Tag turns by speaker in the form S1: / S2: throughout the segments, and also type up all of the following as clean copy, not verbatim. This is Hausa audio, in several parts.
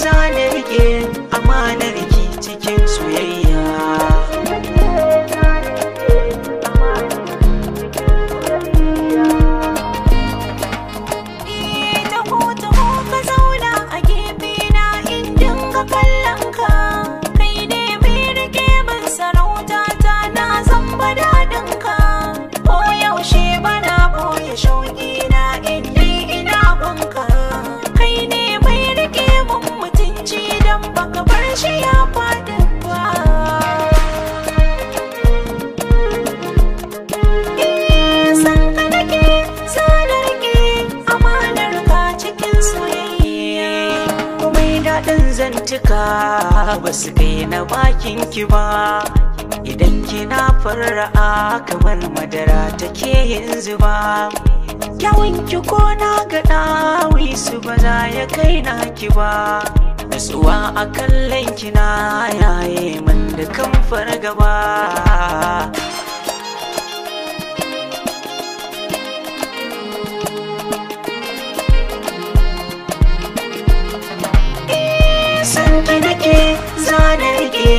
S1: Zane rike amanar ki cikin soyayya. Taho ka zauna a gefe na in dinga kallon ka. Kai ne mai rike ban sarauta ta na zamba daɗin ka. Ko yaushe bana boye shauƙi na in dai ina bunka. Kai ne mai rike mun idan baka bar shi ya faɗi ba. San ka nake sanar ke amanar ka cikin soyayya. Komai daɗin zantuka ba su kai na bakin ki ba. Idan kina fara'a kamar madara take yin zuba. Kyawun ki ko na ga ɗawi su ba za ya kai na ki ba. Nutsuwa a kallon kina yaye min dukan fargaba. San ki nake zane rike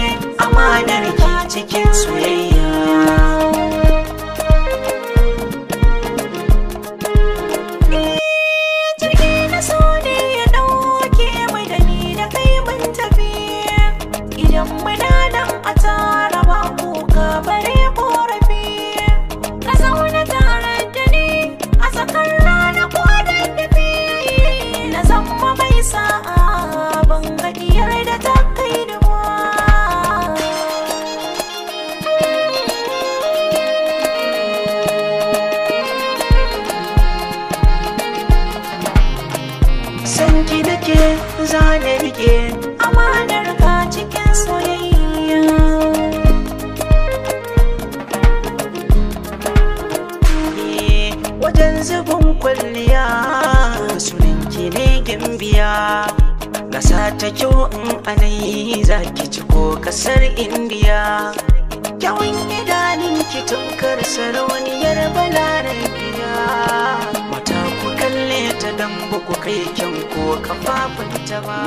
S1: amanar ki cikin soyayya. Idan muna nan a tara ba kuka bare korafi. Ka zauna tare da ni a tsakar rana ko daddafi. Na zama mai sa'a ban gajiyar da ta kai duwa. San ki nake zane rike amanar ka cikin soyayya. Wajen zubin kwalliya sunanki ne gimbiya. Gasa ta kyau in anayi zaki ci ko kasar Indiya. Kyawun idanunki tunkar sarauniyar Balarabiya. Mata ku kalle ta dan ba ku kai kyan ko kafafunta ba.